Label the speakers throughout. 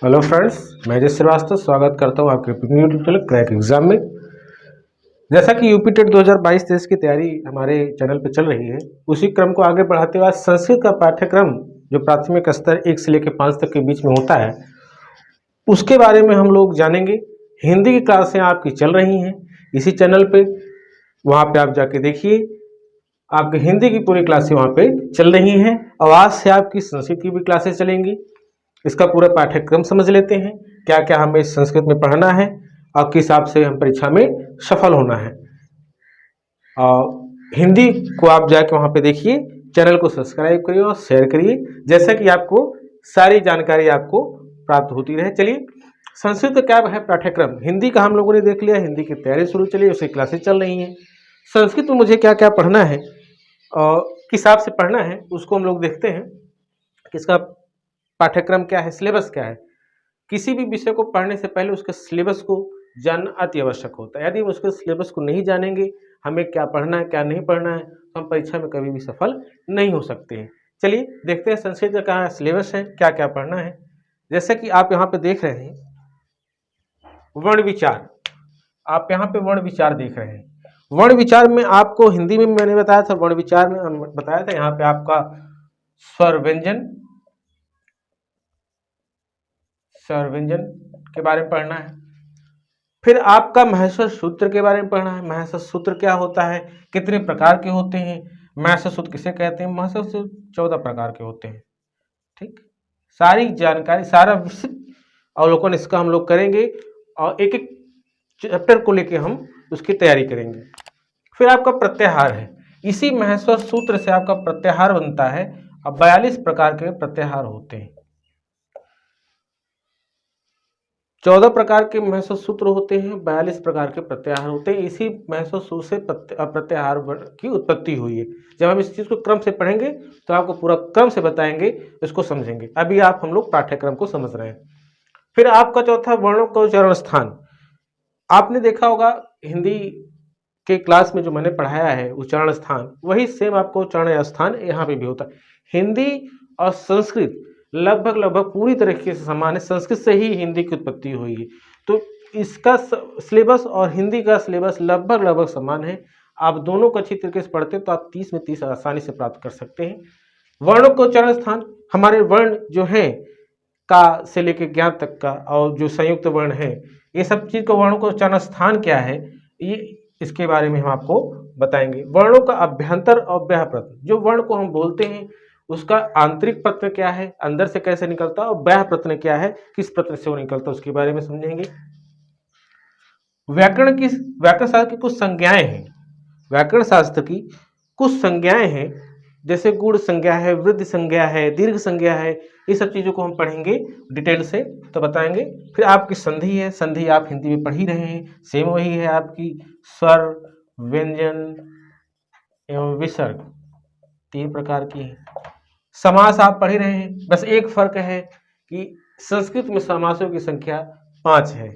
Speaker 1: Hello friends, मैं अजय श्रीवास्तव स्वागत करता हूं आपके यूट्यूब चैनल क्रैक एग्जाम में। जैसा कि यूपी टेट 2022-23 की तैयारी हमारे चैनल पर चल रही है, उसी क्रम को आगे बढ़ाते हुए आज संस्कृत का पाठ्यक्रम जो प्राथमिक स्तर 1 से लेकर 5 तक के बीच में होता है, उसके बारे में हम लोग जानेंगे। हिंदी की क्लासें आपकी चल रही हैं इसी चैनल पे, वहाँ पे आप जाके देखिए। आपकी हिंदी की पूरी क्लासें वहाँ पे चल रही हैं और आज से आपकी संस्कृत की भी क्लासें चलेंगी। इसका पूरा पाठ्यक्रम समझ लेते हैं, क्या क्या हमें संस्कृत में पढ़ना है और किस हिसाब से हम परीक्षा में सफल होना है। और हिंदी को आप जाके वहाँ पे देखिए, चैनल को सब्सक्राइब करिए और शेयर करिए, जैसे कि आपको सारी जानकारी आपको प्राप्त होती रहे। चलिए, संस्कृत का क्या है पाठ्यक्रम। हिंदी का हम लोगों ने देख लिया, हिंदी की तैयारी शुरू चलिए, उसकी क्लासेस चल रही हैं। संस्कृत में मुझे क्या क्या पढ़ना है और किस हिसाब से पढ़ना है, उसको हम लोग देखते हैं। इसका पाठ्यक्रम क्या है, सिलेबस क्या है। किसी भी विषय को पढ़ने से पहले उसके सिलेबस को जानना अति आवश्यक होता है। यदि हम उसके सिलेबस को नहीं जानेंगे, हमें क्या पढ़ना है क्या नहीं पढ़ना है, तो हम परीक्षा में कभी भी सफल नहीं हो सकते हैं। चलिए देखते हैं संस्कृत का क्या सिलेबस है, क्या क्या पढ़ना है। जैसे कि आप यहाँ पे देख रहे हैं वर्ण विचार, आप यहाँ पे वर्ण विचार देख रहे हैं। वर्ण विचार में आपको हिंदी में मैंने बताया था, वर्ण विचार में बताया था यहाँ पे आपका स्वर व्यंजन के बारे में पढ़ना है। फिर आपका महस्वर सूत्र के बारे में पढ़ना है। महस्वर सूत्र क्या होता है, कितने प्रकार के होते हैं, महस्वर सूत्र किसे कहते हैं। महस्वर सूत्र 14 प्रकार के होते हैं। ठीक, सारी जानकारी, सारा विस्तृत अवलोकन इसका हम लोग करेंगे और एक एक चैप्टर को लेके हम उसकी तैयारी करेंगे। फिर आपका प्रत्याहार है, इसी महस्वर सूत्र से आपका प्रत्याहार बनता है। अब 42 प्रकार के प्रत्याहार होते हैं। 14 प्रकार के महस्वर सूत्र होते हैं, 42 प्रकार के प्रत्याहार होते हैं। इसी महस्वर सूत्र से प्रत्याहार की उत्पत्ति हुई है। जब हम इस चीज को क्रम से पढ़ेंगे तो आपको पूरा क्रम से बताएंगे, इसको समझेंगे। अभी आप हम लोग पाठ्यक्रम को समझ रहे हैं। फिर आपका चौथा वर्णों का उच्चारण स्थान। आपने देखा होगा हिंदी के क्लास में जो मैंने पढ़ाया है उच्चारण स्थान, वही सेम आपको उच्चारण स्थान यहाँ पे भी होता है। हिंदी और संस्कृत लगभग पूरी तरीके से समान है। संस्कृत से ही हिंदी की उत्पत्ति हुई है, तो इसका सिलेबस और हिंदी का सिलेबस लगभग समान है। आप दोनों को अच्छी तरीके से पढ़ते हैं तो आप 30 में 30 आसानी से प्राप्त कर सकते हैं। वर्णों को उच्चारण स्थान, हमारे वर्ण जो है का से लेकर ज्ञान तक का, और जो संयुक्त वर्ण है, ये सब चीज का वर्णों का उच्चारण स्थान क्या है, ये इसके बारे में हम आपको बताएंगे। वर्णों का अभ्यंतर और बाह्य प्रत्यय, जो वर्ण को हम बोलते हैं उसका आंतरिक प्रत्यय क्या है, अंदर से कैसे निकलता है, और बाह्य प्रत्यय क्या है, किस प्रत्यय से वो निकलता है, उसके बारे में समझेंगे। व्याकरण शास्त्र की कुछ संज्ञाएं हैं। व्याकरण शास्त्र की कुछ संज्ञाएं हैं, जैसे गुण संज्ञा है, वृद्धि संज्ञा है, दीर्घ संज्ञा है। ये सब चीजों को हम पढ़ेंगे डिटेल से, तो बताएंगे। फिर आपकी संधि है, संधि आप हिंदी में पढ़ ही रहे हैं, सेम वही है आपकी। स्वर, व्यंजन एवं विसर्ग 3 प्रकार की है। समास आप पढ़ ही रहे हैं, बस एक फर्क है कि संस्कृत में समासों की संख्या 5 है।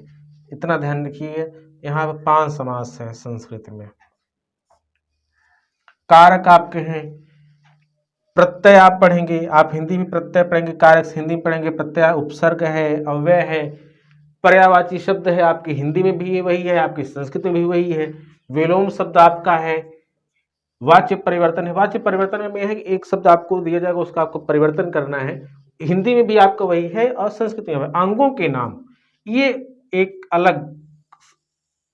Speaker 1: इतना ध्यान रखिए, यहाँ पर 5 समास है संस्कृत में। कारक आपके हैं। प्रत्यय आप पढ़ेंगे, आप हिंदी में प्रत्यय पढ़ेंगे, कारक हिंदी में पढ़ेंगे। प्रत्यय उपसर्ग है, अव्यय है, पर्यायवाची शब्द है, आपकी हिंदी में भी वही है, आपकी संस्कृत में भी वही है। विलोम शब्द आपका है। वाच्य परिवर्तन है, वाच्य परिवर्तन में यह है कि एक शब्द आपको दिया जाएगा, उसका आपको परिवर्तन करना है। हिंदी में भी आपका वही है और संस्कृत में अंगों के नाम, ये एक अलग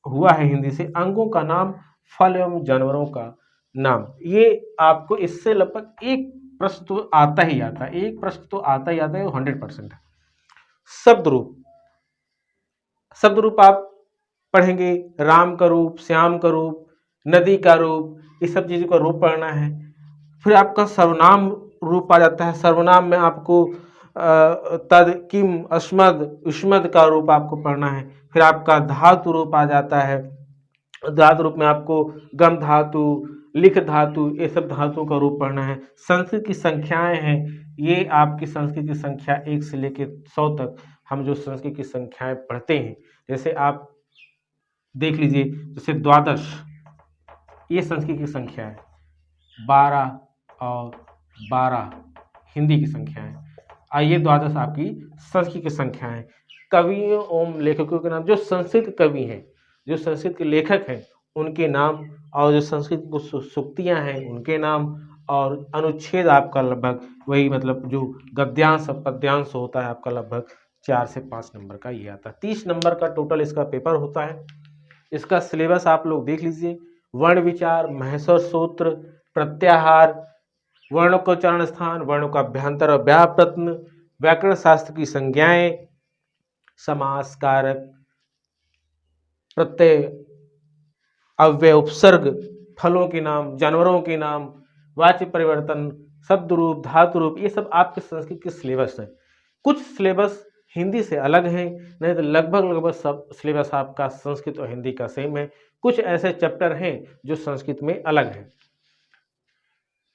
Speaker 1: हुआ है हिंदी से। अंगों का नाम, फल एवं जानवरों का नाम, ये आपको इससे लगभग एक प्रश्न तो आता ही आता है, एक प्रश्न तो आता ही आता है, वो 100% है। शब्द रूप, शब्द रूप आप पढ़ेंगे, राम का रूप, श्याम का रूप, नदी का रूप, ये सब चीजों का रूप पढ़ना है। फिर आपका सर्वनाम रूप आ जाता है। सर्वनाम में आपको तद, किम, अस्मद, युष्मद का रूप आपको पढ़ना है। फिर आपका धातु रूप आ जाता है। धातु रूप में आपको गम धातु, लिख धातु, ये सब धातुओं का रूप पढ़ना है। संस्कृत की संख्याएं हैं, ये आपकी संस्कृत की संख्या 1 से लेकर 100 तक हम जो संस्कृत की संख्याएं पढ़ते हैं, जैसे आप देख लीजिए, जैसे द्वादश, ये संस्कृत की संख्या है। 12 और 12 हिंदी की संख्या है। आइए, द्वादश आपकी संस्कृत की संख्या है। कवियों एवं लेखकों के नाम, जो संस्कृत के कवि हैं, जो संस्कृत के लेखक हैं, उनके नाम, और जो संस्कृत की सूक्तियाँ हैं उनके नाम, और अनुच्छेद आपका लगभग वही, मतलब जो गद्यांश और पद्यांश होता है आपका लगभग 4 से 5 नंबर का ये आता है। 30 नंबर का टोटल इसका पेपर होता है। इसका सिलेबस आप लोग देख लीजिए। वर्ण विचार, महेश्वर सूत्र, प्रत्याहार, वर्णों का उच्चारण स्थान, वर्णों का अभ्यंतर और व्याप्रत्न, व्याकरण शास्त्र की संज्ञाएं, समास, कारक, प्रत्यय, अव्यय, उपसर्ग, फलों के नाम, जानवरों के नाम, वाच्य परिवर्तन, शब्द रूप, धातु रूप, ये सब आपके संस्कृत के सिलेबस हैं। कुछ सिलेबस हिंदी से अलग है, नहीं तो लगभग सब सिलेबस आपका संस्कृत और हिंदी का सेम है। कुछ ऐसे चैप्टर हैं जो संस्कृत में अलग हैं।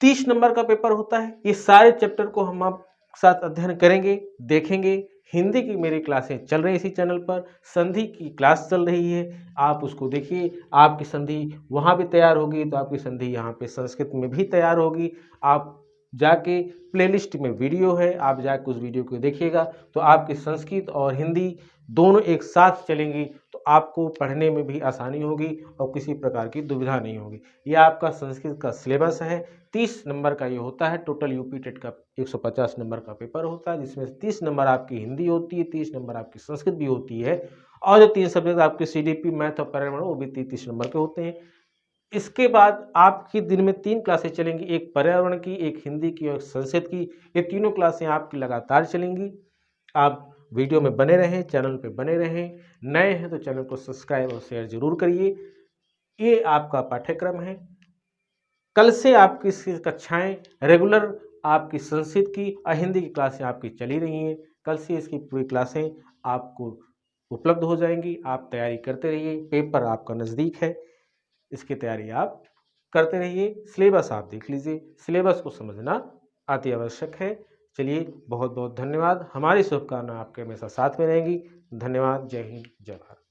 Speaker 1: 30 नंबर का पेपर होता है। ये सारे चैप्टर को हम आप साथ अध्ययन करेंगे, देखेंगे। हिंदी की मेरी क्लासें चल रही इसी चैनल पर, संधि की क्लास चल रही है, आप उसको देखिए। आपकी संधि वहाँ भी तैयार होगी तो आपकी संधि यहाँ पे संस्कृत में भी तैयार होगी। आप जाके प्लेलिस्ट में वीडियो है, आप जाके उस वीडियो को देखिएगा तो आपकी संस्कृत और हिंदी दोनों एक साथ चलेंगी, तो आपको पढ़ने में भी आसानी होगी और किसी प्रकार की दुविधा नहीं होगी। यह आपका संस्कृत का सिलेबस है। 30 नंबर का ये होता है। टोटल यूपी टेट का 150 नंबर का पेपर होता है, जिसमें 30 नंबर आपकी हिंदी होती है, 30 नंबर आपकी संस्कृत भी होती है, और जो 3 सब्जेक्ट आपके सीडीपी, मैथ और पर्यावरण, वो भी 30 नंबर के होते हैं। इसके बाद आपकी दिन में 3 क्लासें चलेंगी, एक पर्यावरण की, एक हिंदी की और एक संस्कृत की। ये तीनों क्लासें आपकी लगातार चलेंगी। आप वीडियो में बने रहें, चैनल पे बने रहें। नए हैं तो चैनल को सब्सक्राइब और शेयर जरूर करिए। ये आपका पाठ्यक्रम है। कल से आपकी इसकी कक्षाएं रेगुलर आपकी संस्कृत की और हिंदी की क्लासें आपकी चली रही हैं। कल से इसकी पूरी क्लासें आपको उपलब्ध हो जाएंगी। आप तैयारी करते रहिए, पेपर आपका नज़दीक है, इसकी तैयारी आप करते रहिए। सिलेबस आप देख लीजिए, सिलेबस को समझना अति आवश्यक है। चलिए, बहुत बहुत धन्यवाद। हमारी शुभकामना आपके हमेशा साथ में रहेंगी। धन्यवाद। जय हिंद, जय भारत।